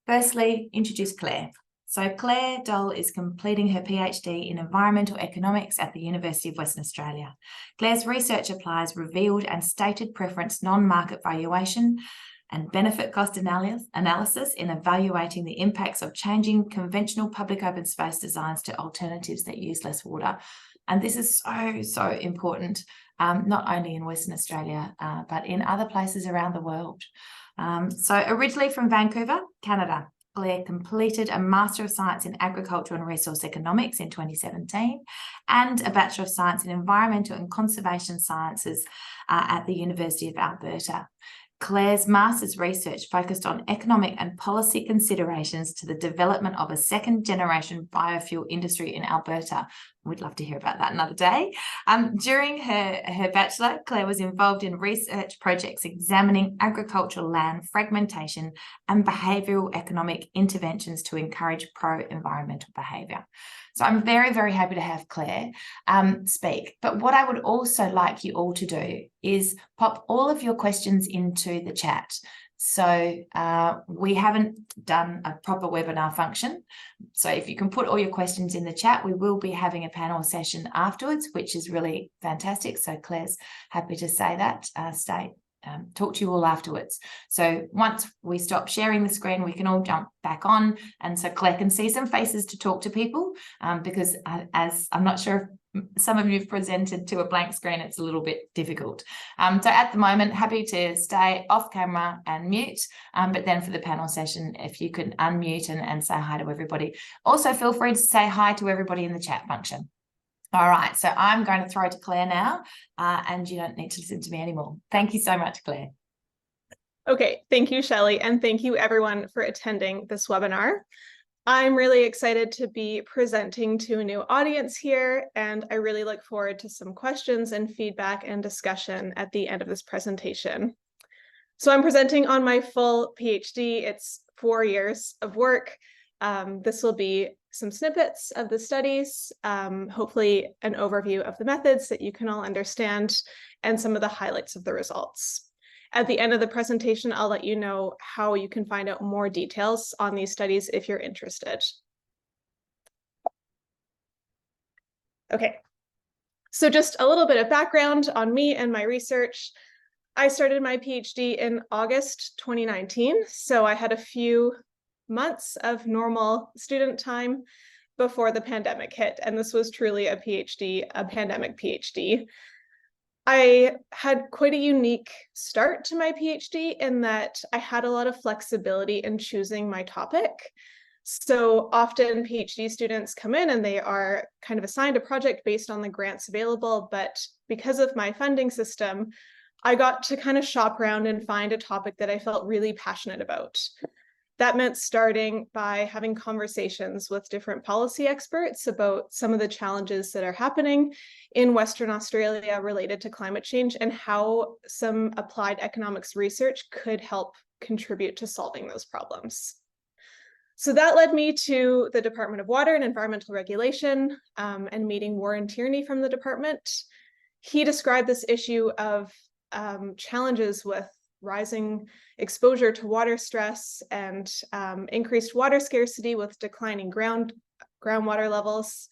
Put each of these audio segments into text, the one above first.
Firstly, introduce Claire. So Claire Doll is completing her PhD in Environmental Economics at the University of Western Australia. Claire's research applies revealed and stated preference non-market valuation and benefit cost analysis in evaluating the impacts of changing conventional public open space designs to alternatives that use less water. And this is so important, not only in Western Australia, but in other places around the world. So originally from Vancouver, Canada, Claire completed a Master of Science in Agriculture and Resource Economics in 2017 and a Bachelor of Science in Environmental and Conservation Sciences at the University of Alberta. Claire's master's research focused on economic and policy considerations to the development of a second-generation biofuel industry in Alberta. We'd love to hear about that another day. During her bachelor, Claire was involved in research projects examining agricultural land fragmentation and behavioural economic interventions to encourage pro-environmental behaviour. So I'm very happy to have Claire speak. But what I would also like you all to do is pop all of your questions into the chat. So we haven't done a proper webinar function. So if you can put all your questions in the chat, we will be having a panel session afterwards, which is really fantastic. So Claire's happy to say that, talk to you all afterwards. So once we stop sharing the screen, we can all jump back on. And so Claire can see some faces to talk to people because as I'm not sure if some of you have presented to a blank screen, it's a little bit difficult. So at the moment, happy to stay off camera and mute, but then for the panel session, if you could unmute and say hi to everybody. Also feel free to say hi to everybody in the chat function. All right, so I'm going to throw to Claire now, and you don't need to listen to me anymore. Thank you so much, Claire. Okay, thank you, Shelley, and thank you everyone for attending this webinar. I'm really excited to be presenting to a new audience here, and I really look forward to some questions and feedback and discussion at the end of this presentation. So I'm presenting on my full PhD. It's 4 years of work. This will be some snippets of the studies, hopefully an overview of the methods that you can all understand, and some of the highlights of the results. At the end of the presentation, I'll let you know how you can find out more details on these studies if you're interested. Okay, so just a little bit of background on me and my research. I started my PhD in August 2019, so I had a few months of normal student time before the pandemic hit, and this was truly a PhD, a pandemic PhD. I had quite a unique start to my PhD in that I had a lot of flexibility in choosing my topic. So often PhD students come in and they are kind of assigned a project based on the grants available, but because of my funding system, I got to kind of shop around and find a topic that I felt really passionate about. That meant starting by having conversations with different policy experts about some of the challenges that are happening in Western Australia related to climate change and how some applied economics research could help contribute to solving those problems. So that led me to the Department of Water and Environmental Regulation and meeting Warren Tierney from the department. He described this issue of challenges with rising exposure to water stress and increased water scarcity with declining groundwater levels,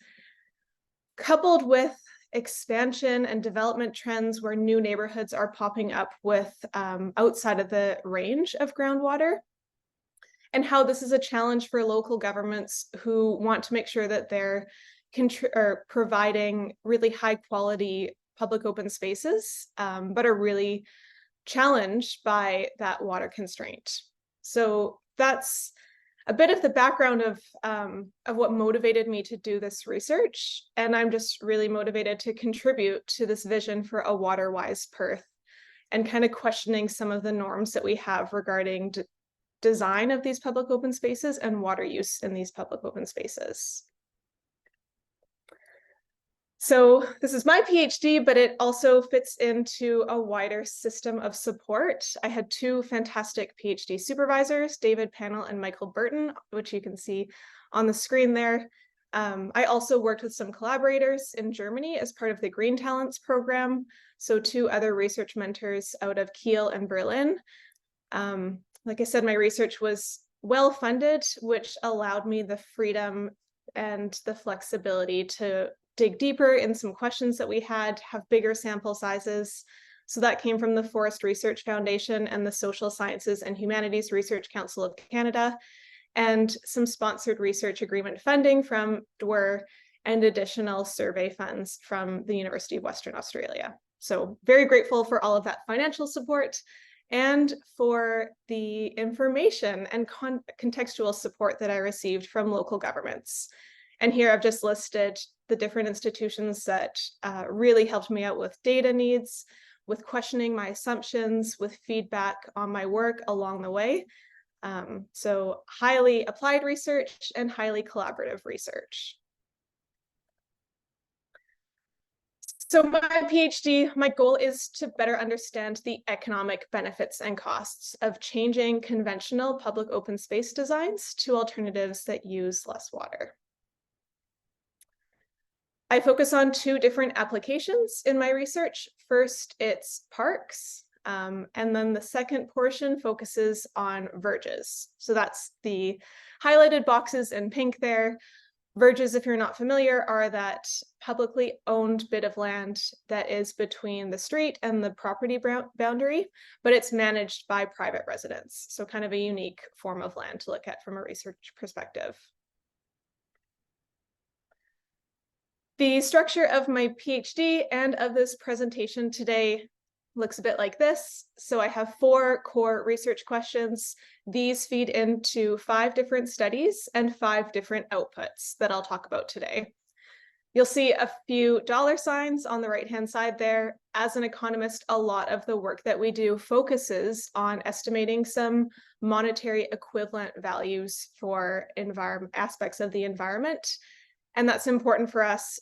coupled with expansion and development trends where new neighborhoods are popping up with outside of the range of groundwater, and how this is a challenge for local governments who want to make sure that they're providing really high quality public open spaces, but are really challenged by that water constraint. So that's a bit of the background of what motivated me to do this research. And I'm just really motivated to contribute to this vision for a water-wise Perth and kind of questioning some of the norms that we have regarding design of these public open spaces and water use in these public open spaces. So this is my PhD, but it also fits into a wider system of support. I had 2 fantastic PhD supervisors, David Pannell and Michael Burton, which you can see on the screen there. I also worked with some collaborators in Germany as part of the Green Talents program. So 2 other research mentors out of Kiel and Berlin. Like I said, my research was well-funded, which allowed me the freedom and the flexibility to dig deeper in some questions that we had, have bigger sample sizes. So that came from the Forest Research Foundation and the Social Sciences and Humanities Research Council of Canada, and some sponsored research agreement funding from DWER and additional survey funds from the University of Western Australia. So very grateful for all of that financial support and for the information and contextual support that I received from local governments. And here I've just listed the different institutions that really helped me out with data needs, with questioning my assumptions, with feedback on my work along the way. So highly applied research and highly collaborative research. So my PhD, my goal is to better understand the economic benefits and costs of changing conventional public open space designs to alternatives that use less water. I focus on two different applications in my research. First, it's parks, and then the second portion focuses on verges. So that's the highlighted boxes in pink there. Verges, if you're not familiar, are that publicly owned bit of land that is between the street and the property boundary, but it's managed by private residents. So kind of a unique form of land to look at from a research perspective. The structure of my PhD and of this presentation today looks a bit like this. So I have 4 core research questions. These feed into 5 different studies and 5 different outputs that I'll talk about today. You'll see a few dollar signs on the right-hand side there. As an economist, a lot of the work that we do focuses on estimating some monetary equivalent values for aspects of the environment. And that's important for us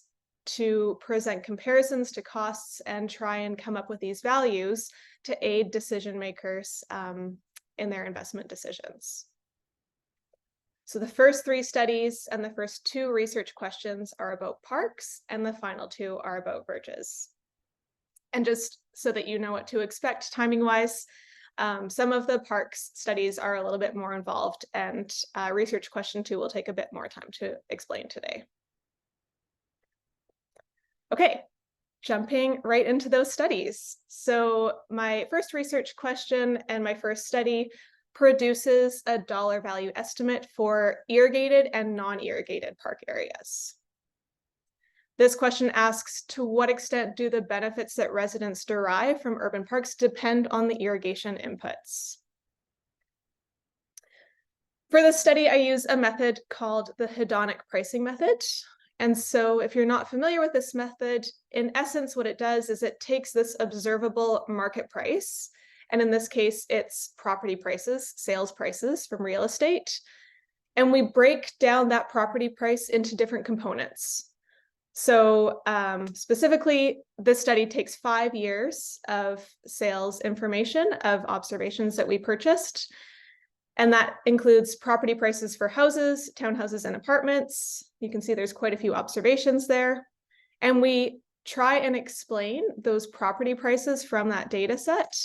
to present comparisons to costs and try and come up with these values to aid decision makers in their investment decisions. So the first 3 studies and the first 2 research questions are about parks, and the final 2 are about verges. And just so that you know what to expect timing-wise, some of the parks studies are a little bit more involved, and research question 2 will take a bit more time to explain today. Okay, jumping right into those studies. So my first research question and my first study produces a dollar value estimate for irrigated and non-irrigated park areas. This question asks, to what extent do the benefits that residents derive from urban parks depend on the irrigation inputs? For this study, I use a method called the hedonic pricing method. And so if you're not familiar with this method, in essence, what it does is it takes this observable market price, and in this case, it's property prices, sales prices from real estate, and we break down that property price into different components. So specifically, this study takes 5 years of sales information of observations that we purchased. And that includes property prices for houses, townhouses, and apartments. You can see there's quite a few observations there. And we try and explain those property prices from that data set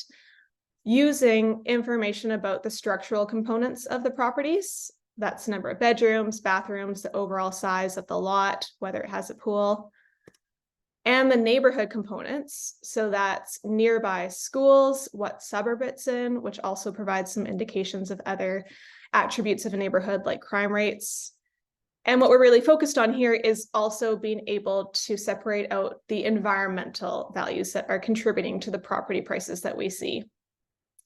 using information about the structural components of the properties. That's the number of bedrooms, bathrooms, the overall size of the lot, whether it has a pool, and the neighborhood components. So that's nearby schools, what suburb it's in, which also provides some indications of other attributes of a neighborhood like crime rates. And what we're really focused on here is also being able to separate out the environmental values that are contributing to the property prices that we see.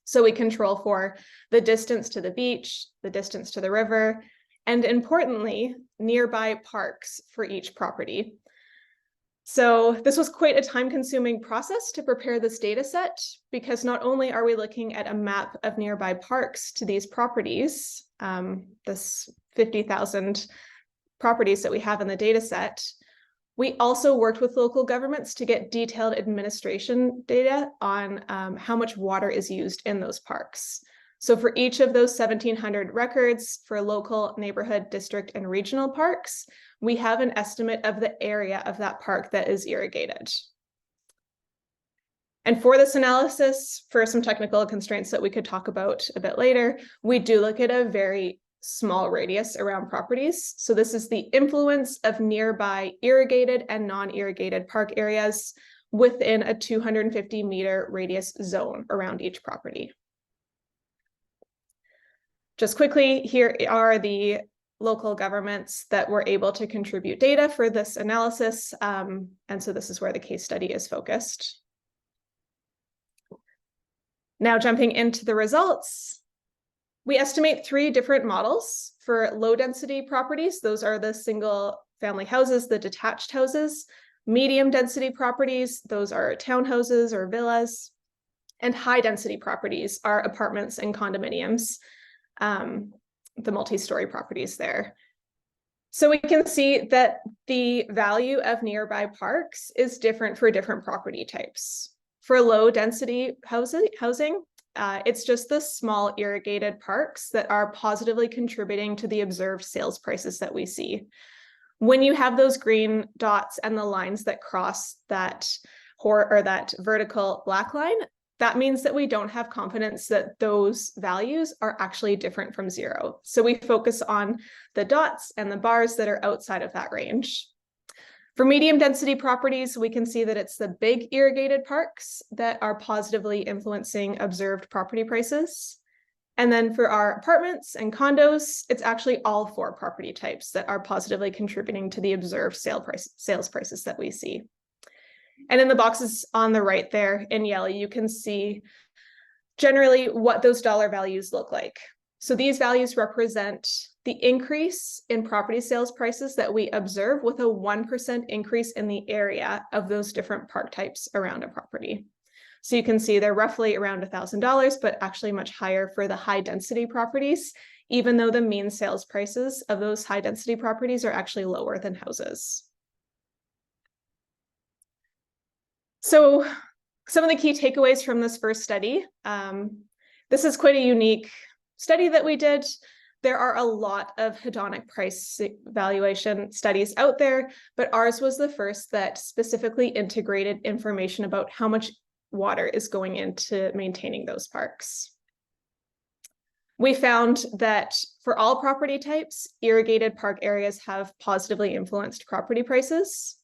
So we control for the distance to the beach, the distance to the river, and importantly, nearby parks for each property. So this was quite a time-consuming process to prepare this data set, because not only are we looking at a map of nearby parks to these properties, this 50,000 properties that we have in the data set, we also worked with local governments to get detailed administration data on how much water is used in those parks. So for each of those 1,700 records for local, neighborhood, district, and regional parks, we have an estimate of the area of that park that is irrigated. And for this analysis, for some technical constraints that we could talk about a bit later, we do look at a very small radius around properties. So this is the influence of nearby irrigated and non-irrigated park areas within a 250-meter radius zone around each property. Just quickly, here are the local governments that were able to contribute data for this analysis. And so this is where the case study is focused. Now jumping into the results, we estimate 3 different models for low density properties. Those are the single family houses, the detached houses. Medium density properties, those are townhouses or villas. And high density properties are apartments and condominiums, the multi-story properties there. So we can see that the value of nearby parks is different for different property types. For low density housing, it's just the small irrigated parks that are positively contributing to the observed sales prices that we see. When you have those green dots and the lines that cross that vertical black line, that means that we don't have confidence that those values are actually different from 0. So we focus on the dots and the bars that are outside of that range. For medium density properties, we can see that it's the big irrigated parks that are positively influencing observed property prices. And then for our apartments and condos, it's actually all 4 property types that are positively contributing to the observed sales prices that we see. And in the boxes on the right there in yellow, you can see generally what those dollar values look like. So these values represent the increase in property sales prices that we observe with a 1% increase in the area of those different park types around a property. So you can see they're roughly around $1,000, but actually much higher for the high density properties, even though the mean sales prices of those high density properties are actually lower than houses. So some of the key takeaways from this first study, this is quite a unique study that we did. There are a lot of hedonic price valuation studies out there, but ours was the first that specifically integrated information about how much water is going into maintaining those parks. We found that for all property types, irrigated park areas have positively influenced property prices,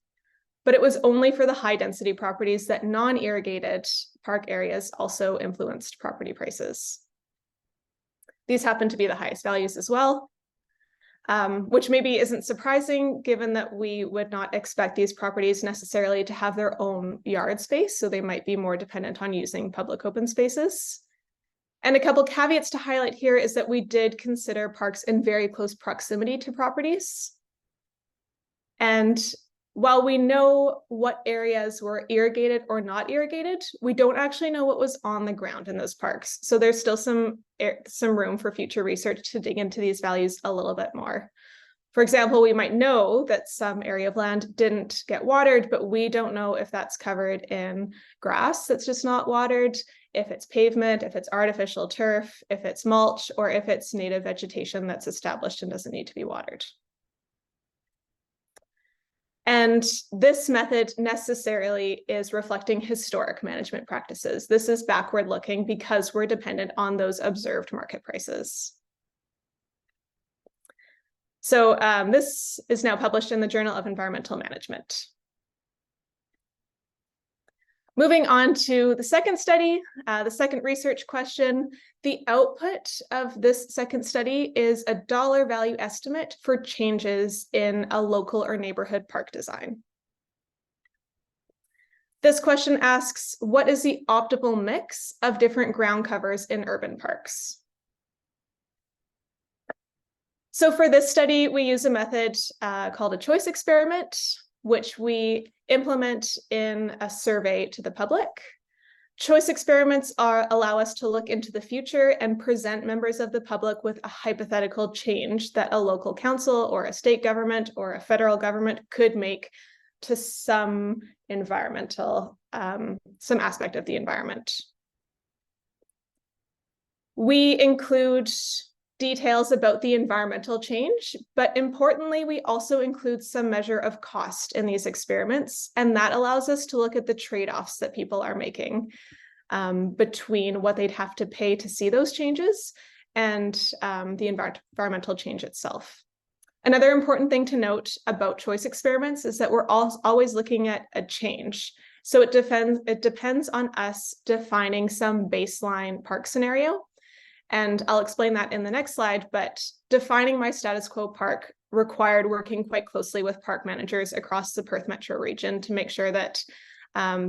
but it was only for the high density properties that non-irrigated park areas also influenced property prices. These happen to be the highest values as well, which maybe isn't surprising given that we would not expect these properties necessarily to have their own yard space, so they might be more dependent on using public open spaces. And a couple caveats to highlight here is that we did consider parks in very close proximity to properties. And while we know what areas were irrigated or not irrigated, we don't actually know what was on the ground in those parks. So there's still some room for future research to dig into these values a little bit more. For example, we might know that some area of land didn't get watered, but we don't know if that's covered in grass that's just not watered, if it's pavement, if it's artificial turf, if it's mulch, or if it's native vegetation that's established and doesn't need to be watered. And this method necessarily is reflecting historic management practices. This is backward looking because we're dependent on those observed market prices. So this is now published in the Journal of Environmental Management. Moving on to the second study, the second research question. The output of this second study is a dollar value estimate for changes in a local or neighborhood park design. This question asks, what is the optimal mix of different ground covers in urban parks? So for this study, we use a method called a choice experiment, which we implement in a survey to the public. Choice experiments allow us to look into the future and present members of the public with a hypothetical change that a local council or a state government or a federal government could make to some environmental, some aspect of the environment. We include details about the environmental change, but importantly, we also include some measure of cost in these experiments, and that allows us to look at the trade-offs that people are making between what they'd have to pay to see those changes and the environmental change itself. Another important thing to note about choice experiments is that we're always looking at a change. So it depends on us defining some baseline park scenario. And I'll explain that in the next slide, but defining my status quo park required working quite closely with park managers across the Perth metro region to make sure that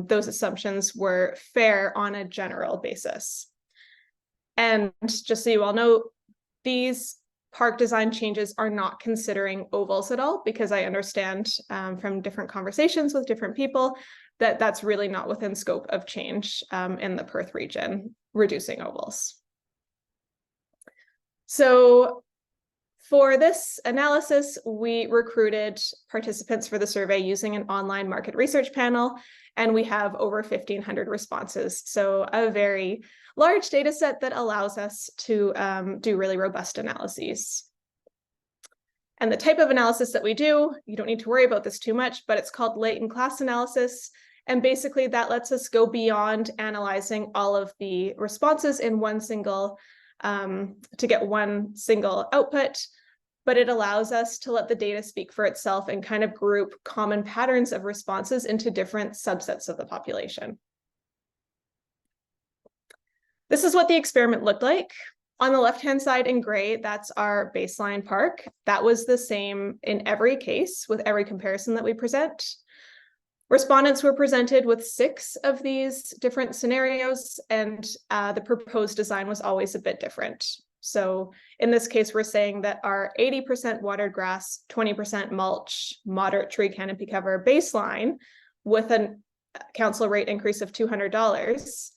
those assumptions were fair on a general basis. And just so you all know, these park design changes are not considering ovals at all, because I understand from different conversations with different people that that's really not within scope of change in the Perth region, reducing ovals. So for this analysis, we recruited participants for the survey using an online market research panel, and we have over 1,500 responses. So a very large data set that allows us to do really robust analyses. And the type of analysis that we do, you don't need to worry about this too much, but it's called latent class analysis. And basically that lets us go beyond analyzing all of the responses in one single, to get one single output, but it allows us to let the data speak for itself and kind of group common patterns of responses into different subsets of the population. This is what the experiment looked like. On the left-hand side in gray, that's our baseline park. That was the same in every case with every comparison that we present. Respondents were presented with 6 of these different scenarios, and the proposed design was always a bit different. So in this case, we're saying that our 80% watered grass, 20% mulch, moderate tree canopy cover baseline with a council rate increase of $200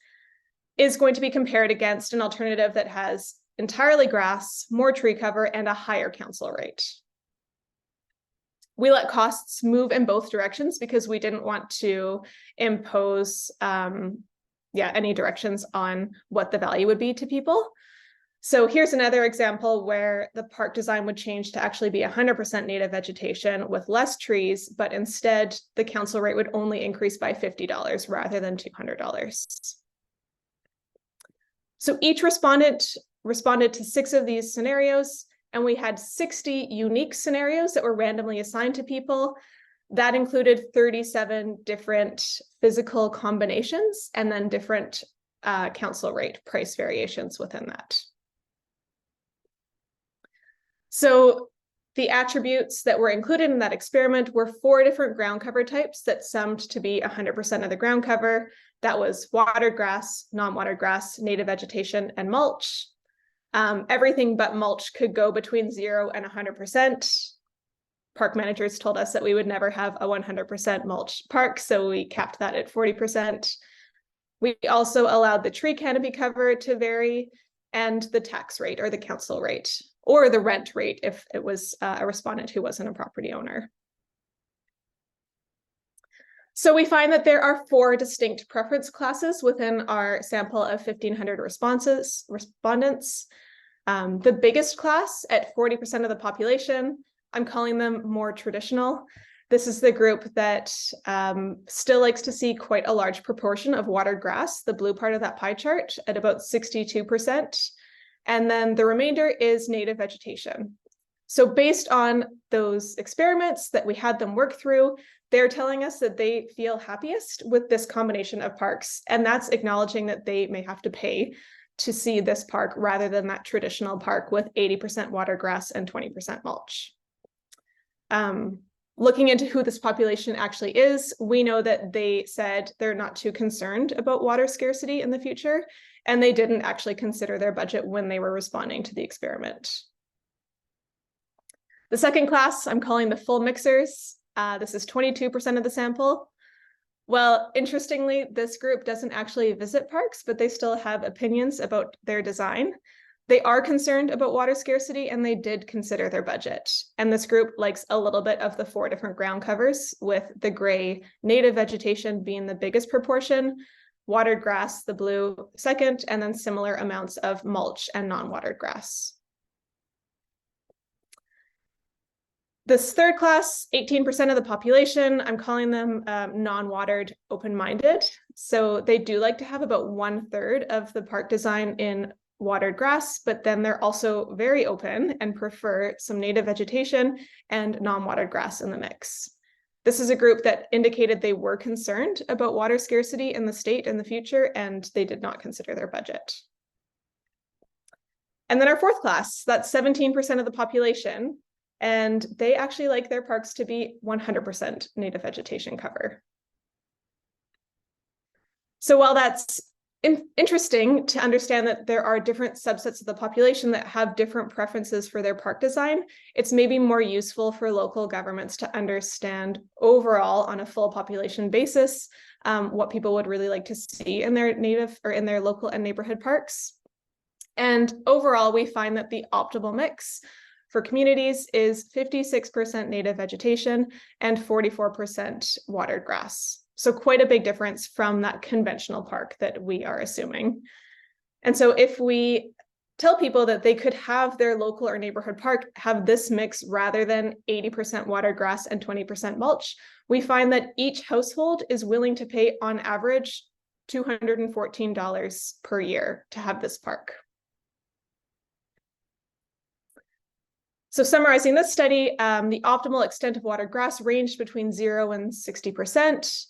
is going to be compared against an alternative that has entirely grass, more tree cover, and a higher council rate. We let costs move in both directions because we didn't want to impose any directions on what the value would be to people. So here's another example where the park design would change to actually be 100% native vegetation with less trees, but instead the council rate would only increase by $50 rather than $200. So each respondent responded to 6 of these scenarios, and we had 60 unique scenarios that were randomly assigned to people. That included 37 different physical combinations and then different council rate price variations within that. So the attributes that were included in that experiment were 4 different ground cover types that summed to be 100% of the ground cover. That was watered grass, non-watered grass, native vegetation, and mulch. Everything but mulch could go between 0 and 100%. Park managers told us that we would never have a 100% mulch park, so we capped that at 40%. We also allowed the tree canopy cover to vary, and the tax rate or the council rate, or the rent rate if it was a respondent who wasn't a property owner. So we find that there are 4 distinct preference classes within our sample of 1,500 respondents. The biggest class at 40% of the population, I'm calling them more traditional. This is the group that still likes to see quite a large proportion of watered grass, the blue part of that pie chart, at about 62%. And then the remainder is native vegetation. So based on those experiments that we had them work through, they're telling us that they feel happiest with this combination of parks, and that's acknowledging that they may have to pay to see this park rather than that traditional park with 80% water grass and 20% mulch. Looking into who this population actually is, we know that they said they're not too concerned about water scarcity in the future, and they didn't actually consider their budget when they were responding to the experiment. The second class I'm calling the full mixers. This is 22% of the sample. Well, interestingly, this group doesn't actually visit parks, but they still have opinions about their design. They are concerned about water scarcity, and they did consider their budget. And this group likes a little bit of the 4 different ground covers, with the gray native vegetation being the biggest proportion, watered grass, the blue second, and then similar amounts of mulch and non-watered grass. This third class, 18% of the population, I'm calling them non-watered, open-minded. So they do like to have about 1/3 of the park design in watered grass, but then they're also very open and prefer some native vegetation and non-watered grass in the mix. This is a group that indicated they were concerned about water scarcity in the state in the future, and they did not consider their budget. And then our fourth class, that's 17% of the population, and they actually like their parks to be 100% native vegetation cover. So while that's interesting to understand that there are different subsets of the population that have different preferences for their park design, it's maybe more useful for local governments to understand overall on a full population basis what people would really like to see in their native or in their local and neighborhood parks. And overall, we find that the optimal mix for communities is 56% native vegetation and 44% watered grass. So quite a big difference from that conventional park that we are assuming. And so if we tell people that they could have their local or neighborhood park have this mix rather than 80% watered grass and 20% mulch, we find that each household is willing to pay on average $214 per year to have this park. So summarizing this study, the optimal extent of watered grass ranged between 0 and 60%.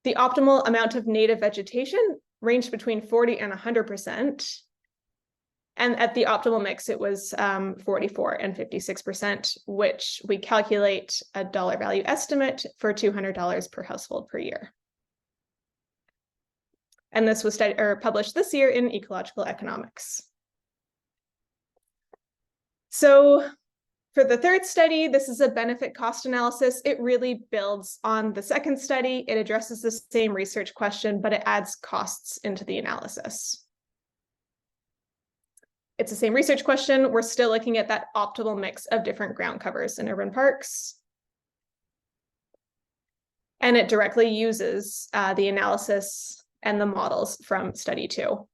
The optimal amount of native vegetation ranged between 40 and 100%. And at the optimal mix, it was 44 and 56%, which we calculate a dollar value estimate for $200 per household per year. And this was published this year in Ecological Economics. So for the third study, this is a benefit cost analysis. It really builds on the second study. It addresses the same research question, but it adds costs into the analysis. It's the same research question. We're still looking at that optimal mix of different ground covers in urban parks. And it directly uses the analysis and the models from study 2.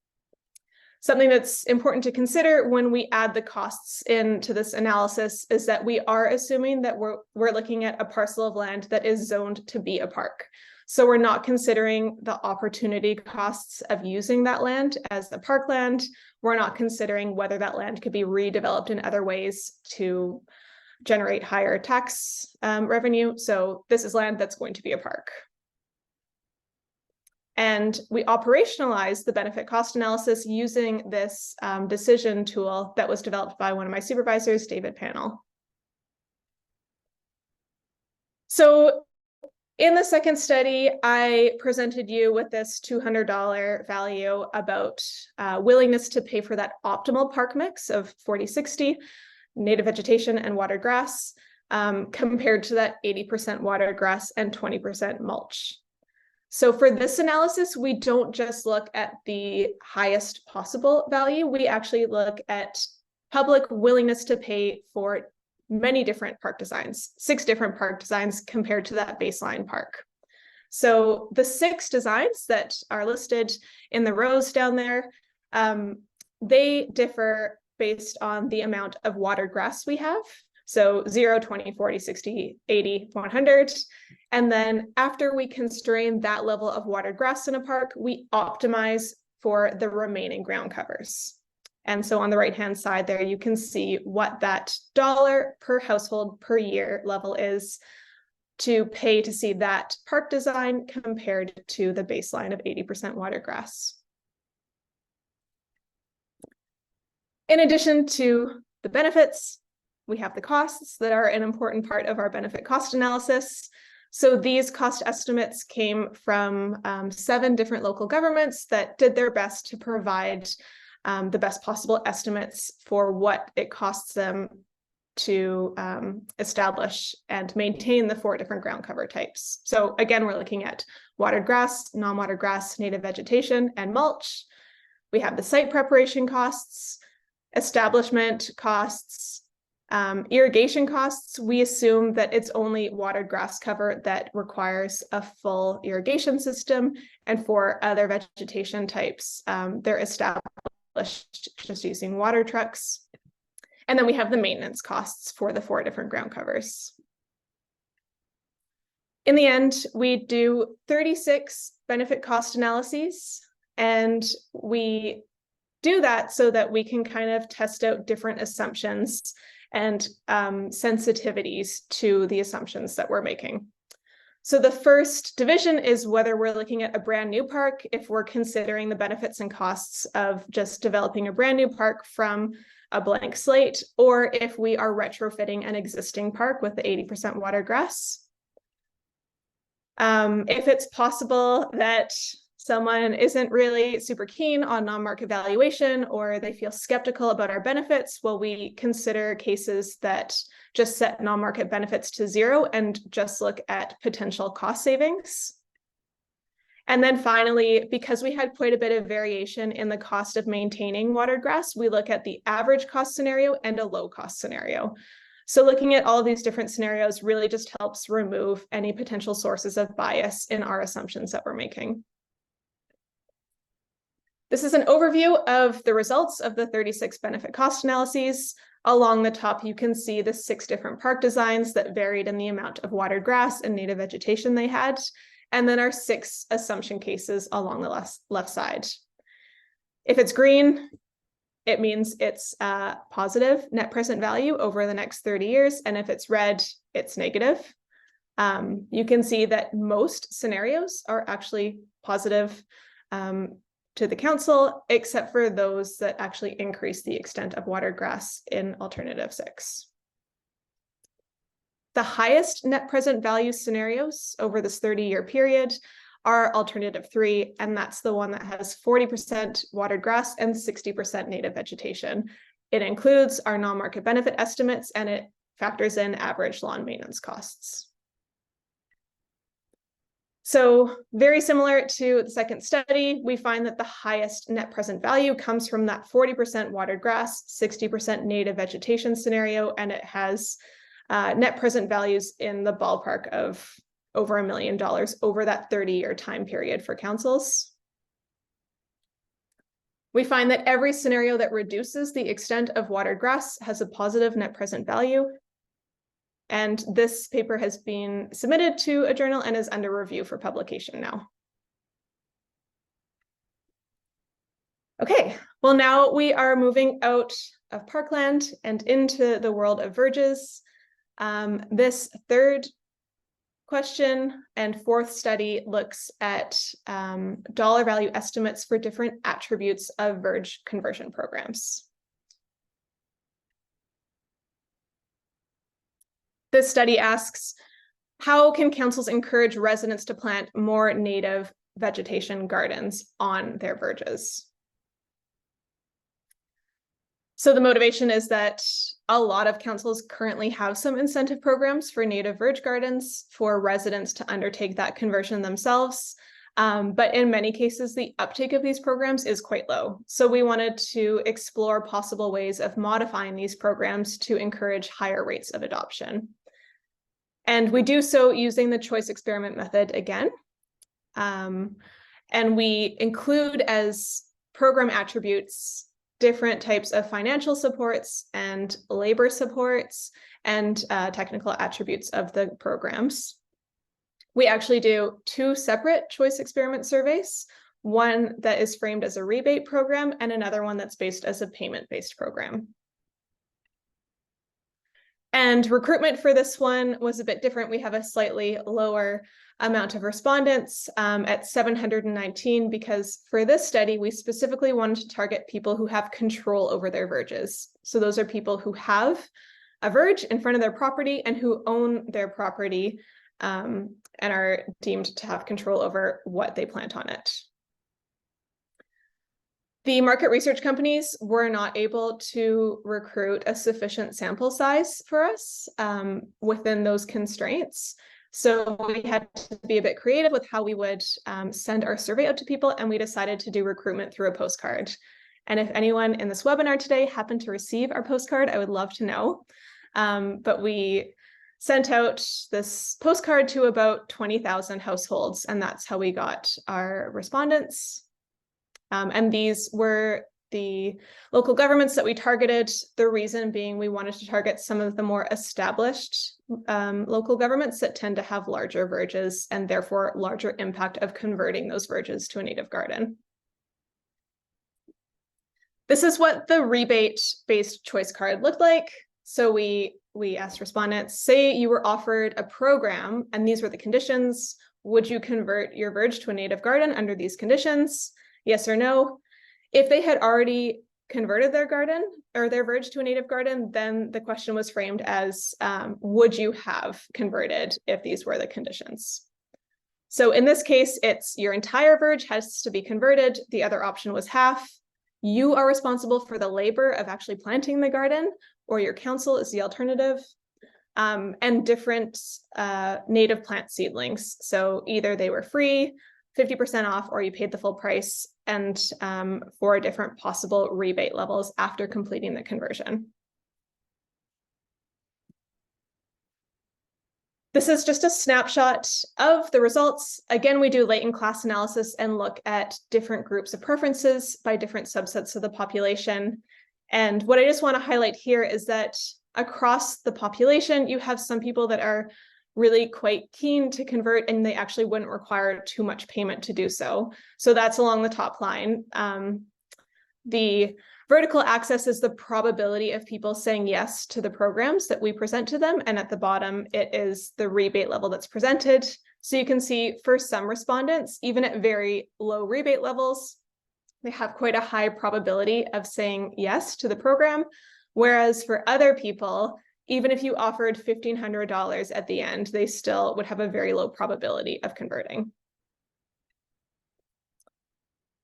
Something that's important to consider when we add the costs into this analysis is that we are assuming that we're looking at a parcel of land that is zoned to be a park. So we're not considering the opportunity costs of using that land as the parkland. We're not considering whether that land could be redeveloped in other ways to generate higher tax revenue. So this is land that's going to be a park. And we operationalize the benefit cost analysis using this decision tool that was developed by one of my supervisors, David Panel. So in the second study, I presented you with this $200 value about willingness to pay for that optimal park mix of 40-60, native vegetation and watered grass, compared to that 80% watered grass and 20% mulch. So for this analysis, we don't just look at the highest possible value. We actually look at public willingness to pay for many different park designs, 6 different park designs compared to that baseline park. So the 6 designs that are listed in the rows down there, they differ based on the amount of watered grass we have. So 0, 20, 40, 60, 80, 100. And then after we constrain that level of watered grass in a park, we optimize for the remaining ground covers. And so on the right-hand side there, you can see what that dollar per household per year level is to pay to see that park design compared to the baseline of 80% watered grass. In addition to the benefits, we have the costs that are an important part of our benefit cost analysis. So these cost estimates came from 7 different local governments that did their best to provide the best possible estimates for what it costs them to establish and maintain the 4 different ground cover types. So again, we're looking at watered grass, non-watered grass, native vegetation, and mulch. We have the site preparation costs, establishment costs, irrigation costs. We assume that it's only watered grass cover that requires a full irrigation system, and for other vegetation types, they're established just using water trucks. And then we have the maintenance costs for the 4 different ground covers. In the end, we do 36 benefit cost analyses, and we do that so that we can kind of test out different assumptions and sensitivities to the assumptions that we're making. So the first division is whether we're looking at a brand new park, if we're considering the benefits and costs of just developing a brand new park from a blank slate, or if we are retrofitting an existing park with the 80% water grass. If it's possible that someone isn't really super keen on non-market valuation, or they feel skeptical about our benefits, well, we consider cases that just set non-market benefits to 0 and just look at potential cost savings. And then finally, because we had quite a bit of variation in the cost of maintaining watered grass, we look at the average cost scenario and a low cost scenario. So looking at all of these different scenarios really just helps remove any potential sources of bias in our assumptions that we're making. This is an overview of the results of the 36 benefit cost analyses. Along the top, you can see the 6 different park designs that varied in the amount of watered grass and native vegetation they had, and then our 6 assumption cases along the left side. If it's green, it means it's positive net present value over the next 30 years, and if it's red, it's negative. You can see that most scenarios are actually positive to the council, except for those that actually increase the extent of watered grass in alternative 6. The highest net present value scenarios over this 30-year period are alternative 3, and that's the one that has 40% watered grass and 60% native vegetation. It includes our non-market benefit estimates, and it factors in average lawn maintenance costs. So very similar to the second study, we find that the highest net present value comes from that 40% watered grass, 60% native vegetation scenario, and it has net present values in the ballpark of over $1 million over that 30-year time period for councils. We find that every scenario that reduces the extent of watered grass has a positive net present value. And this paper has been submitted to a journal and is under review for publication now. Okay, well, now we are moving out of parkland and into the world of verges. This third question and fourth study looks at dollar value estimates for different attributes of verge conversion programs. This study asks, how can councils encourage residents to plant more native vegetation gardens on their verges? So the motivation is that a lot of councils currently have some incentive programs for native verge gardens for residents to undertake that conversion themselves. But in many cases, the uptake of these programs is quite low. So we wanted to explore possible ways of modifying these programs to encourage higher rates of adoption. And we do so using the choice experiment method again. And we include as program attributes different types of financial supports and labor supports and technical attributes of the programs. We actually do 2 separate choice experiment surveys, one that is framed as a rebate program and another one that's based as a payment-based program. And recruitment for this one was a bit different. We have a slightly lower amount of respondents at 719, because for this study, we specifically wanted to target people who have control over their verges. So those are people who have a verge in front of their property and who own their property and are deemed to have control over what they plant on it. The market research companies were not able to recruit a sufficient sample size for us within those constraints. So we had to be a bit creative with how we would send our survey out to people, and we decided to do recruitment through a postcard. And if anyone in this webinar today happened to receive our postcard, I would love to know. But we sent out this postcard to about 20,000 households, and that's how we got our respondents. And these were the local governments that we targeted, the reason being we wanted to target some of the more established local governments that tend to have larger verges and therefore larger impact of converting those verges to a native garden. This is what the rebate-based choice card looked like. So we asked respondents, say you were offered a program and these were the conditions. Would you convert your verge to a native garden under these conditions? Yes or no? If they had already converted their garden or their verge to a native garden, then the question was framed as, would you have converted if these were the conditions? So in this case, it's your entire verge has to be converted. The other option was half. You are responsible for the labor of actually planting the garden, or your council is the alternative, and different native plant seedlings. So either they were free, 50% off, or you paid the full price, and for different possible rebate levels after completing the conversion. This is just a snapshot of the results. Again, we do latent class analysis and look at different groups of preferences by different subsets of the population. And what I just want to highlight here is that across the population, you have some people that are really quite keen to convert and they actually wouldn't require too much payment to do so. So that's along the top line. The vertical axis is the probability of people saying yes to the programs that we present to them. And at the bottom, it is the rebate level that's presented. So you can see for some respondents, even at very low rebate levels, they have quite a high probability of saying yes to the program. Whereas for other people, even if you offered $1,500 at the end, they still would have a very low probability of converting.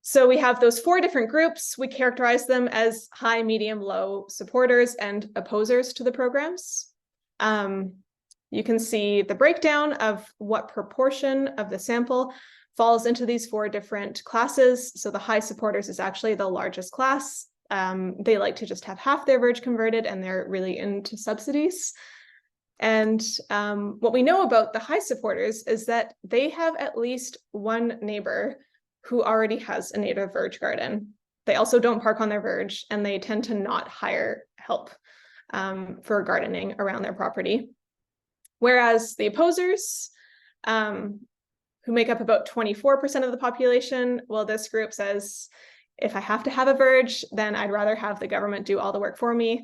So we have those 4 different groups. We characterize them as high, medium, low supporters and opposers to the programs. You can see the breakdown of what proportion of the sample falls into these 4 different classes. So the high supporters is actually the largest class. They like to just have half their verge converted and they're really into subsidies. And what we know about the high supporters is that they have at least one neighbor who already has a native verge garden. They also don't park on their verge and they tend to not hire help for gardening around their property. Whereas the opposers, who make up about 24% of the population, well, this group says, if I have to have a verge, then I'd rather have the government do all the work for me.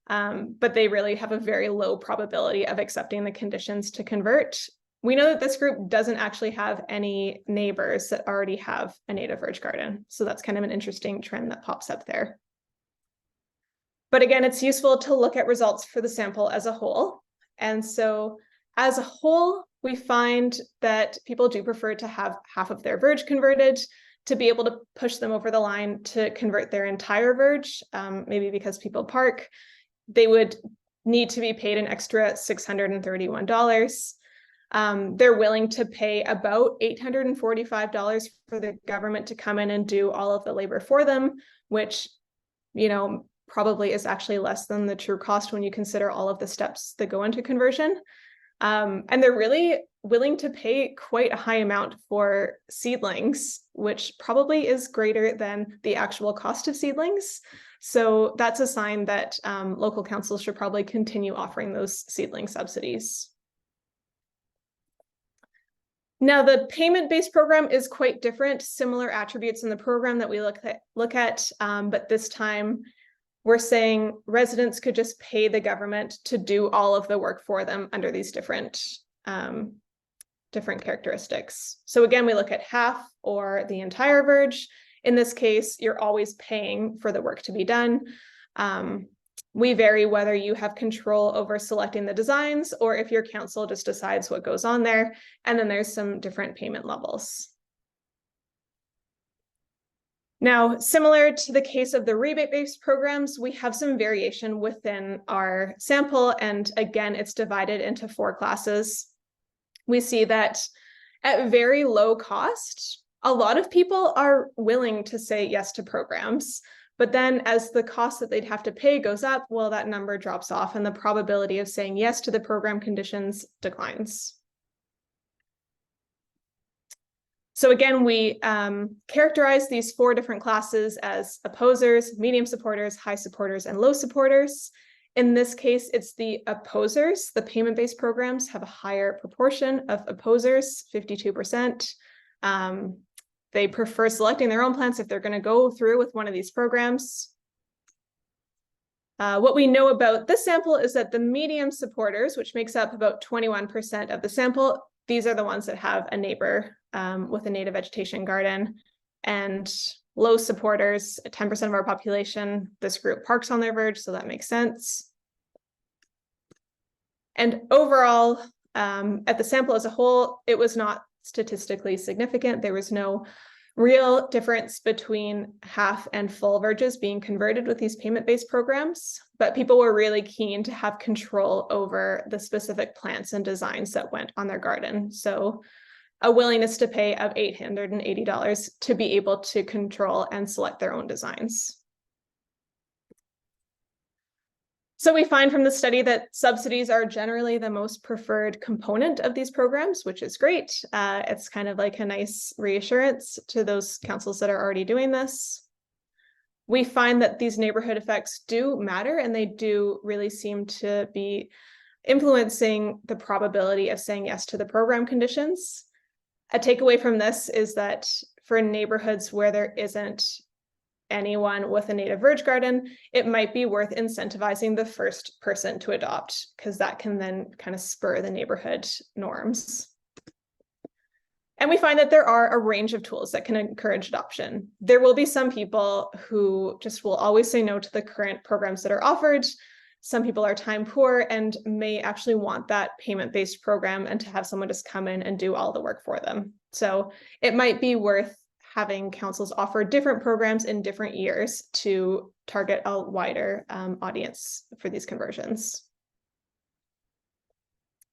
But they really have a very low probability of accepting the conditions to convert. We know that this group doesn't actually have any neighbors that already have a native verge garden. So that's kind of an interesting trend that pops up there. But again, it's useful to look at results for the sample as a whole. And so as a whole, we find that people do prefer to have half of their verge converted to be able to push them over the line to convert their entire verge, maybe because people park. They would need to be paid an extra $631. They're willing to pay about $845 for the government to come in and do all of the labor for them, which, probably is actually less than the true cost when you consider all of the steps that go into conversion. And they're really willing to pay quite a high amount for seedlings, which probably is greater than the actual cost of seedlings. So that's a sign that local councils should probably continue offering those seedling subsidies. Now, the payment-based program is quite different, similar attributes in the program that we look at, but this time we're saying residents could just pay the government to do all of the work for them under these different characteristics. So again, we look at half or the entire verge. In this case, you're always paying for the work to be done. We vary whether you have control over selecting the designs or if your council just decides what goes on there. And then there's some different payment levels. Now, similar to the case of the rebate-based programs, we have some variation within our sample. And again, it's divided into 4 classes. We see that at very low cost, a lot of people are willing to say yes to programs. But then as the cost that they'd have to pay goes up, well, that number drops off and the probability of saying yes to the program conditions declines. So again, we characterize these 4 different classes as opposers, medium supporters, high supporters, and low supporters. In this case, it's the opposers. The payment-based programs have a higher proportion of opposers, 52%. They prefer selecting their own plants if they're going to go through with one of these programs. What we know about this sample is that the medium supporters, which makes up about 21% of the sample, these are the ones that have a neighbor with a native vegetation garden. And low supporters, 10% of our population, this group parks on their verge, so that makes sense. And overall, at the sample as a whole, it was not statistically significant. There was no real difference between half and full verges being converted with these payment-based programs, but people were really keen to have control over the specific plants and designs that went on their garden. So a willingness to pay of $880 to be able to control and select their own designs. So we find from the study that subsidies are generally the most preferred component of these programs, which is great. It's kind of like a nice reassurance to those councils that are already doing this. We find that these neighborhood effects do matter, and they do really seem to be influencing the probability of saying yes to the program conditions. A takeaway from this is that for neighborhoods where there isn't anyone with a native verge garden, it might be worth incentivizing the first person to adopt, because that can then kind of spur the neighborhood norms. And we find that there are a range of tools that can encourage adoption. There will be some people who just will always say no to the current programs that are offered. Some people are time poor and may actually want that payment-based program and to have someone just come in and do all the work for them. So it might be worth having councils offer different programs in different years to target a wider audience for these conversions.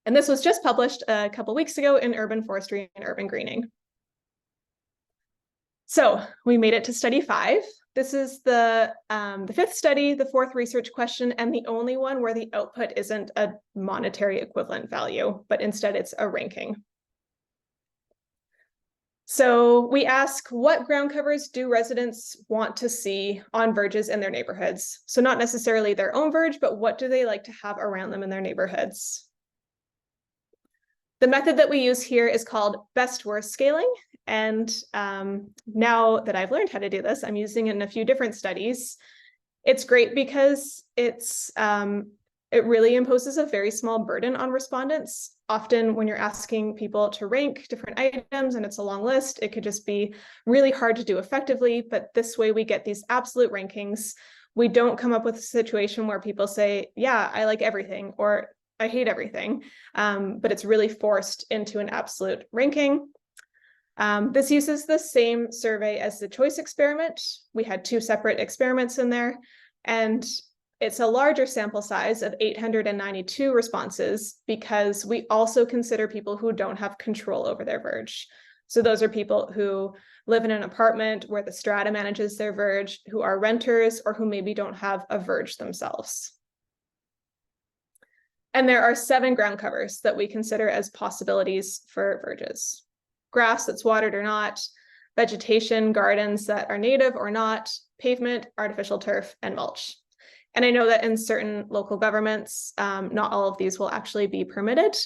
And this was just published a couple weeks ago in Urban Forestry and Urban Greening. So we made it to study 5. This is the 5th study, the 4th research question, and the only one where the output isn't a monetary equivalent value, but instead it's a ranking. So we ask, what ground covers do residents want to see on verges in their neighborhoods? So not necessarily their own verge, but what do they like to have around them in their neighborhoods? The method that we use here is called best-worst scaling. And now that I've learned how to do this, I'm using it in a few different studies. It's great because it really imposes a very small burden on respondents. Often when you're asking people to rank different items and it's a long list, it could just be really hard to do effectively, but this way we get these absolute rankings. We don't come up with a situation where people say, yeah, I like everything, or I hate everything, but it's really forced into an absolute ranking. This uses the same survey as the choice experiment. We had 2 separate experiments in there, and it's a larger sample size of 892 responses because we also consider people who don't have control over their verge. So those are people who live in an apartment where the strata manages their verge, who are renters, or who maybe don't have a verge themselves. And there are 7 ground covers that we consider as possibilities for verges. Grass that's watered or not, vegetation, gardens that are native or not, pavement, artificial turf, and mulch. And I know that in certain local governments, not all of these will actually be permitted,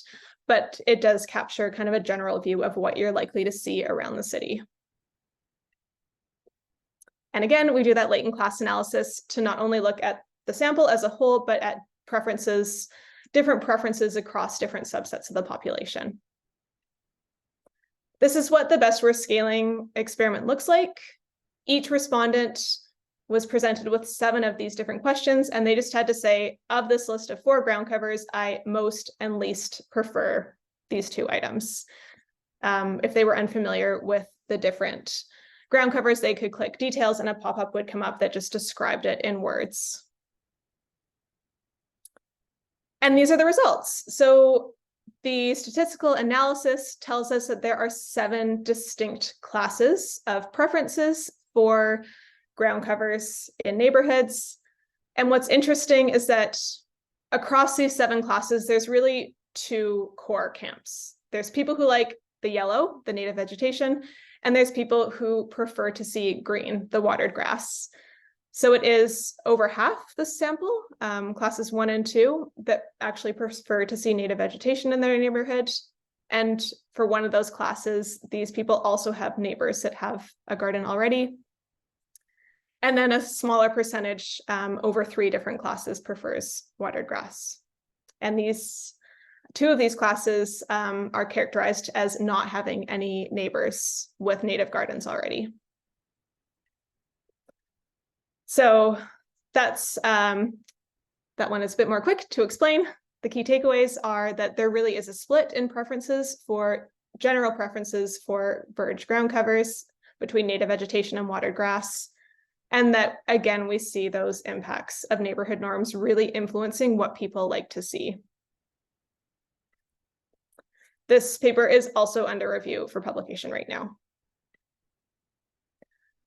but it does capture kind of a general view of what you're likely to see around the city. And again, we do that latent class analysis to not only look at the sample as a whole, but at preferences, different preferences across different subsets of the population. This is what the best-worst scaling experiment looks like. Each respondent was presented with 7 of these different questions, and they just had to say, of this list of 4 ground covers, I most and least prefer these 2 items. If they were unfamiliar with the different ground covers, they could click details and a pop-up would come up that just described it in words. And these are the results. So the statistical analysis tells us that there are 7 distinct classes of preferences for ground covers in neighborhoods. And what's interesting is that across these 7 classes, there's really 2 core camps. There's people who like the yellow, the native vegetation, And there's people who prefer to see green, the watered grass. So it is over half the sample, classes 1 and 2, that actually prefer to see native vegetation in their neighborhood. And for one of those classes, these people also have neighbors that have a garden already. And then a smaller percentage, over 3 different classes, prefers watered grass. And these 2 of these classes are characterized as not having any neighbors with native gardens already. So that's that one is a bit more quick to explain. The key takeaways are that there really is a split in preferences for general preferences for verge ground covers between native vegetation and watered grass. And that, again, we see those impacts of neighborhood norms really influencing what people like to see. This paper is also under review for publication right now.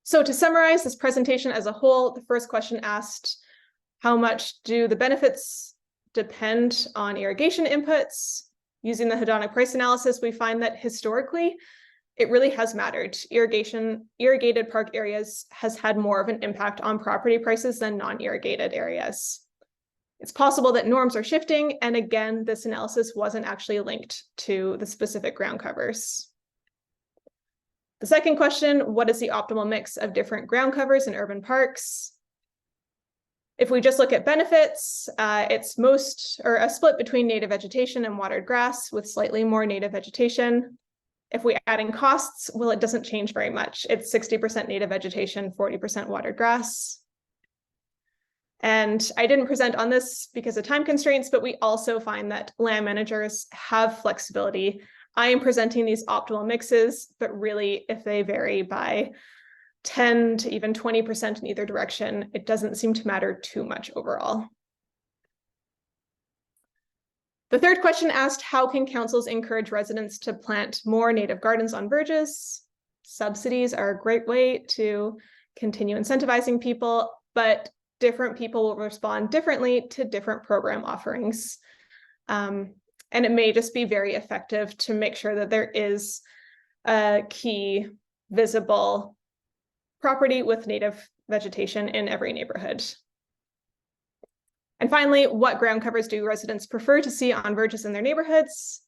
So to summarize this presentation as a whole, the first question asked, how much do the benefits depend on irrigation inputs? Using the hedonic price analysis, we find that historically, it really has mattered. Irrigated park areas has had more of an impact on property prices than non-irrigated areas. It's possible that norms are shifting, and again, this analysis wasn't actually linked to the specific ground covers. The second question, what is the optimal mix of different ground covers in urban parks? If we just look at benefits, it's a split between native vegetation and watered grass with slightly more native vegetation. If we add in costs, well, it doesn't change very much. It's 60% native vegetation, 40% watered grass. And I didn't present on this because of time constraints, but we also find that land managers have flexibility. I am presenting these optimal mixes, but really if they vary by 10 to even 20% in either direction, it doesn't seem to matter too much overall. The third question asked, how can councils encourage residents to plant more native gardens on verges? Subsidies are a great way to continue incentivizing people, but different people will respond differently to different program offerings. And it may just be very effective to make sure that there is a key visible property with native vegetation in every neighborhood. And finally, what ground covers do residents prefer to see on verges in their neighborhoods?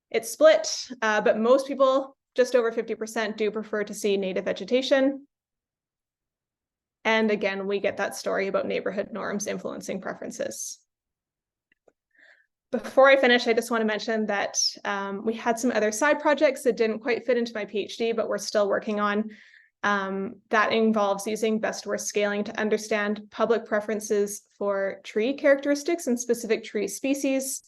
It's split, but most people, just over 50%, do prefer to see native vegetation. And again, we get that story about neighborhood norms influencing preferences. Before I finish, I just want to mention that we had some other side projects that didn't quite fit into my PhD, but we're still working on. That involves using best worst scaling to understand public preferences for tree characteristics and specific tree species.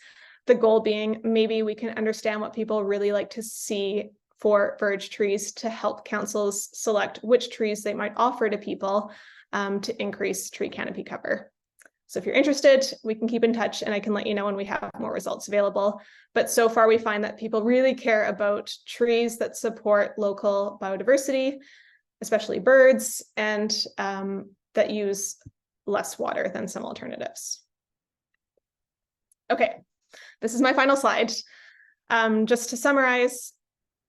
The goal being maybe we can understand what people really like to see for verge trees to help councils select which trees they might offer to people to increase tree canopy cover. So if you're interested, we can keep in touch and I can let you know when we have more results available. But so far we find that people really care about trees that support local biodiversity, especially birds, and that use less water than some alternatives. Okay, this is my final slide. Just to summarize,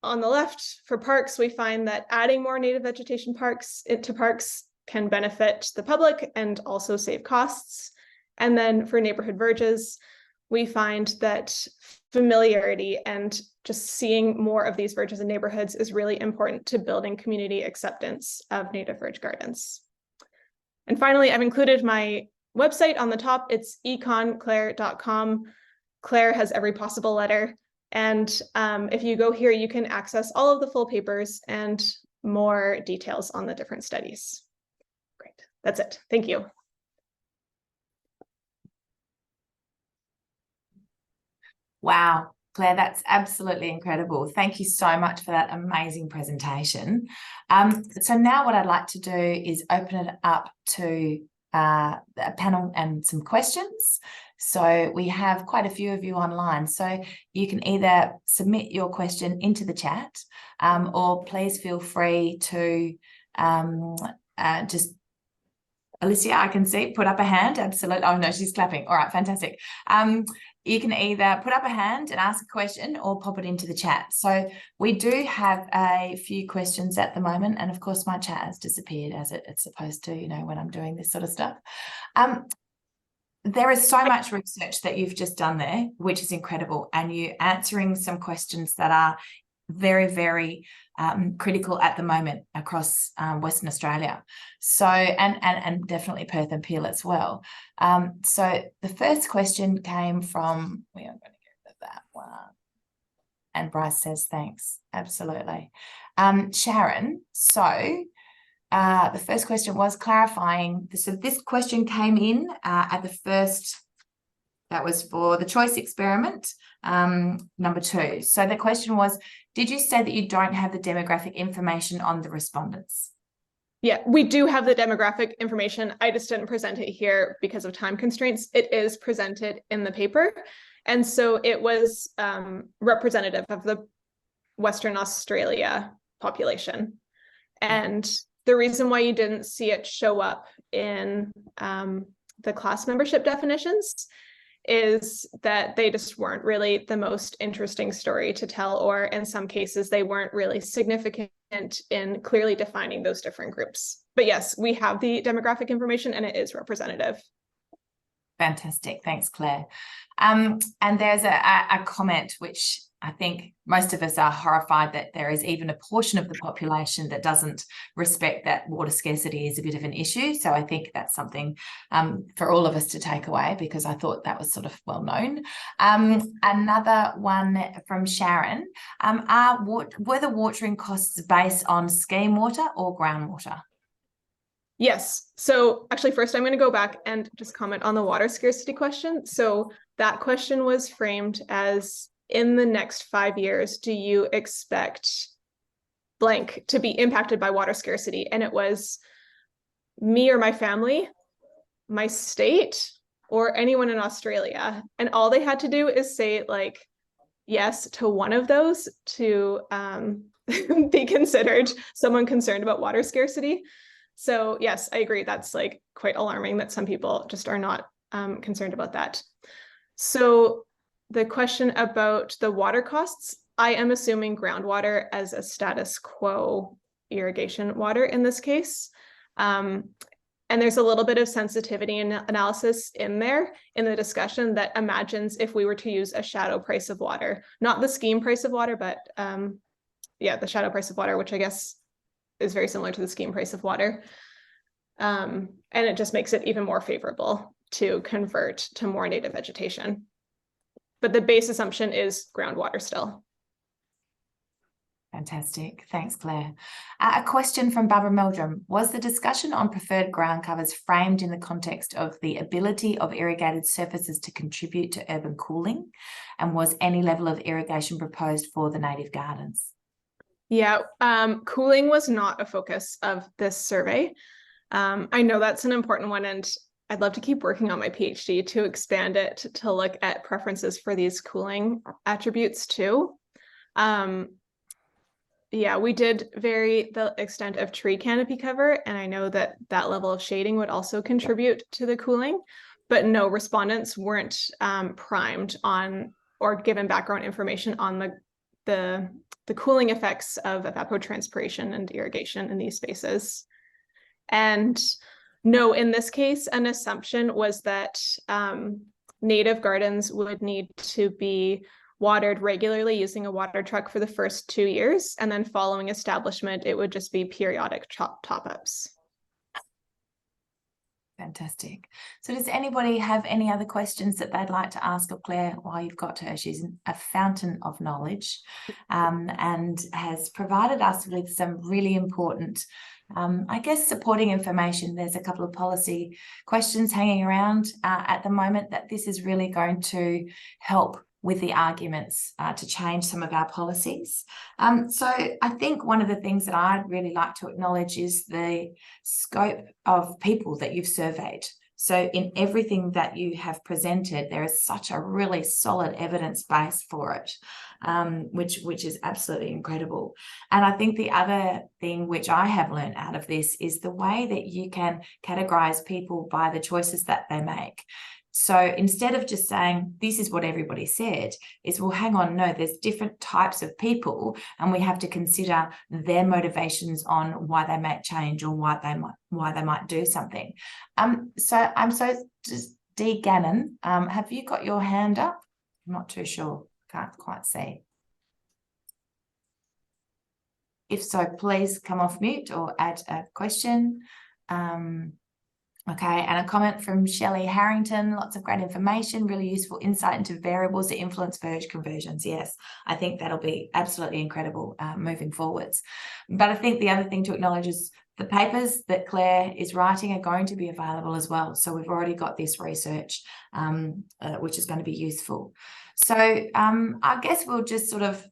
on the left, for parks, we find that adding more native vegetation to parks can benefit the public and also save costs. And then for neighborhood verges, we find that familiarity and just seeing more of these verges in neighborhoods is really important to building community acceptance of native verge gardens. And finally, I've included my website on the top. It's econclaire.com. Claire has every possible letter. And if you go here, you can access all of the full papers and more details on the different studies. Great, that's it. Thank you. Wow, Claire, that's absolutely incredible. Thank you so much for that amazing presentation. So now what I'd like to do is open it up to a panel and some questions. So we have quite a few of you online, so you can either submit your question into the chat or please feel free to just, Alicia, I can see, put up a hand. Absolutely. Oh no, she's clapping. All right, fantastic. you can either put up a hand and ask a question or pop it into the chat. So we do have a few questions at the moment, and of course my chat has disappeared as it's supposed to, you know, when I'm doing this sort of stuff. There is so much research that you've just done there, which is incredible, and you're answering some questions that are very, very critical at the moment across Western Australia. So, and definitely Perth and Peel as well. So the first question came from, we are going to get that one. And Bryce says, thanks. Absolutely. Sharon, so the first question was clarifying. So this question came in at the first, that was for the choice experiment, number 2. So the question was, did you say that you don't have the demographic information on the respondents? Yeah, we do have the demographic information. I just didn't present it here because of time constraints. It is presented in the paper. And so it was representative of the Western Australia population. And the reason why you didn't see it show up in the class membership definitions is that they just weren't really the most interesting story to tell, or in some cases, they weren't really significant in clearly defining those different groups. But yes, we have the demographic information and it is representative. Fantastic. Thanks, Claire. And there's a comment which I think most of us are horrified that there is even a portion of the population that doesn't respect that water scarcity is a bit of an issue. So I think that's something for all of us to take away, because I thought that was sort of well known. Another one from Sharon, were the watering costs based on scheme water or groundwater? Yes. So actually, first I'm going to go back and just comment on the water scarcity question. So that question was framed as, in the next 5 years, do you expect blank to be impacted by water scarcity? And it was me or my family, my state, or anyone in Australia. And all they had to do is say like yes to one of those to be considered someone concerned about water scarcity. So yes, I agree. That's like quite alarming that some people just are not concerned about that. So the question about the water costs, I am assuming groundwater as a status quo irrigation water in this case. And there's a little bit of sensitivity and analysis in there in the discussion that imagines if we were to use a shadow price of water, not the scheme price of water, but yeah, the shadow price of water, which I guess is very similar to the scheme price of water. And it just makes it even more favorable to convert to more native vegetation. But the base assumption is groundwater still. Fantastic. Thanks, Claire. A question from Barbara Meldrum. Was the discussion on preferred ground covers framed in the context of the ability of irrigated surfaces to contribute to urban cooling? And was any level of irrigation proposed for the native gardens? Yeah, cooling was not a focus of this survey. I know that's an important one, and I'd love to keep working on my PhD to expand it to look at preferences for these cooling attributes too. Yeah, we did vary the extent of tree canopy cover, and I know that that level of shading would also contribute to the cooling, but no, respondents weren't primed on or given background information on the cooling effects of evapotranspiration and irrigation in these spaces. And no, in this case, an assumption was that native gardens would need to be watered regularly using a water truck for the first 2 years, and then following establishment, it would just be periodic top-ups. Fantastic. So does anybody have any other questions that they'd like to ask of Claire while you've got her? She's a fountain of knowledge and has provided us with some really important, I guess, supporting information. There's a couple of policy questions hanging around at the moment that this is really going to help with the arguments to change some of our policies. So I think one of the things that I'd really like to acknowledge is the scope of people that you've surveyed. So in everything that you have presented, there is such a really solid evidence base for it, which is absolutely incredible. And I think the other thing which I have learned out of this is the way that you can categorize people by the choices that they make. So instead of just saying, this is what everybody said, is, well, hang on, no, there's different types of people, and we have to consider their motivations on why they might change or why they might do something. Dee Gannon, have you got your hand up? I'm not too sure, can't quite see. If so, please come off mute or add a question. Okay, and a comment from Shelley Harrington, lots of great information, really useful insight into variables that influence verge conversions. Yes, I think that'll be absolutely incredible moving forwards. But I think the other thing to acknowledge is the papers that Claire is writing are going to be available as well. So we've already got this research, which is going to be useful. So I guess we'll just sort of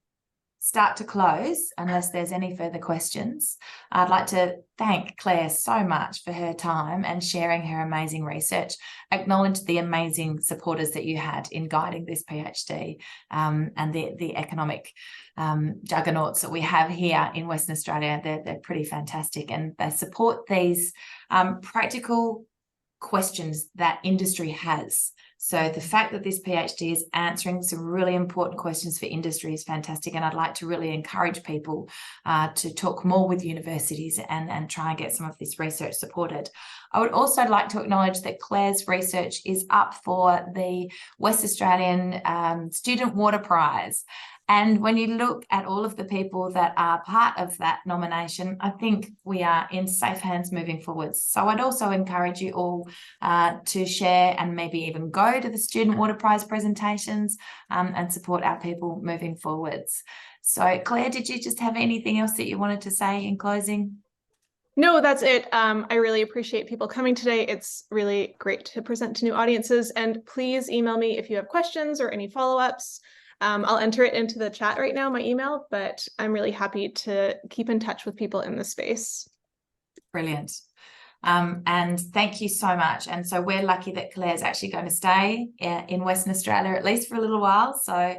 start to close unless there's any further questions. I'd like to thank Claire so much for her time and sharing her amazing research, acknowledge the amazing supporters that you had in guiding this PhD, and the economic juggernauts that we have here in Western Australia. They're pretty fantastic, and they support these practical questions that industry has. So the fact that this PhD is answering some really important questions for industry is fantastic, and I'd like to really encourage people to talk more with universities and try and get some of this research supported. I would also like to acknowledge that Claire's research is up for the West Australian Student Water Prize. And when you look at all of the people that are part of that nomination, I think we are in safe hands moving forwards. So I'd also encourage you all to share and maybe even go to the Student Water Prize presentations and support our people moving forwards. So Claire, did you just have anything else that you wanted to say in closing? No, that's it. I really appreciate people coming today. It's really great to present to new audiences. And please email me if you have questions or any follow-ups. I'll enter it into the chat right now, my email, but I'm really happy to keep in touch with people in this space. Brilliant. And thank you so much. And so we're lucky that Claire's actually going to stay in Western Australia, at least for a little while. So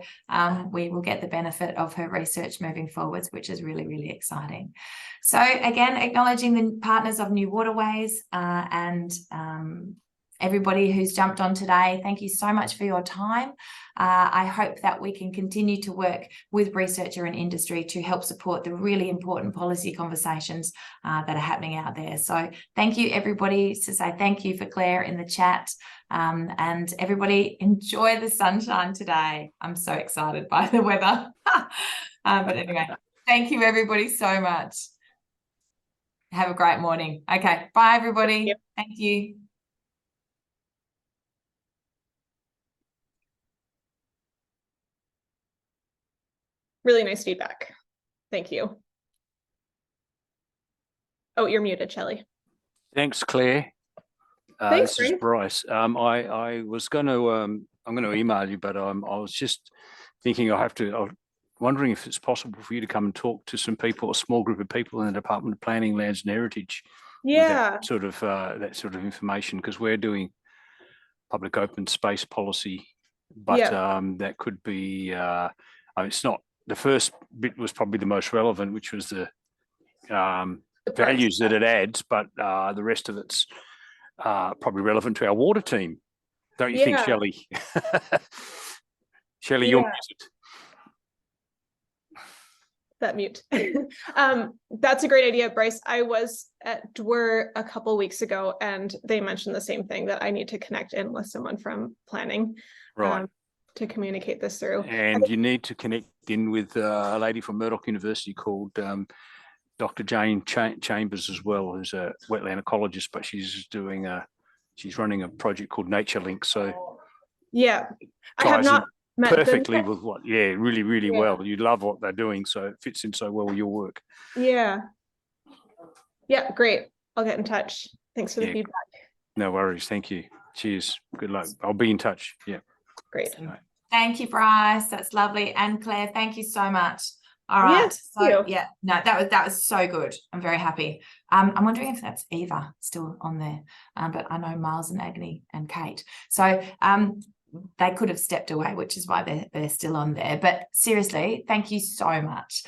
we will get the benefit of her research moving forwards, which is really, really exciting. So again, acknowledging the partners of New Waterways and everybody who's jumped on today, thank you so much for your time. I hope that we can continue to work with researcher and industry to help support the really important policy conversations that are happening out there. So thank you, everybody. To say thank you for Claire in the chat, and everybody enjoy the sunshine today. I'm so excited by the weather. But anyway, thank you, everybody, so much. Have a great morning. Okay, bye, everybody. Thank you. Really nice feedback. Thank you. Oh, you're muted, Shelley. Thanks, Claire. Thanks, this is Bryce. I was going to, I'm going to email you, but I was just thinking I'm wondering if it's possible for you to come and talk to some people, a small group of people in the Department of Planning, Lands and Heritage. Yeah. That sort of information, because we're doing public open space policy, but that could be, it's not, the first bit was probably the most relevant, which was the values that it adds, but the rest of it's probably relevant to our water team. Don't you think, Shelley? Shelley, you're muted. That mute. That's a great idea, Bryce. I was at DWER a couple weeks ago, and they mentioned the same thing, that I need to connect in with someone from planning, right, to communicate this through. And you need to connect in with a lady from Murdoch University called Dr. Jane Chambers as well, who's a wetland ecologist, but she's running a project called Nature Link. So yeah, I have not met perfectly with what, really well. You love what they're doing, so it fits in so well with your work. Yeah, great. I'll get in touch. Thanks for the feedback. No worries. Thank you. Cheers. Good luck. I'll be in touch. Yeah. Great. Right. Thank you, Bryce. That's lovely. And Claire, thank you so much. All right. That was so good. I'm very happy. I'm wondering if that's Eva still on there, but I know Miles and Agni and Kate. So they could have stepped away, which is why they're still on there. But seriously, thank you so much.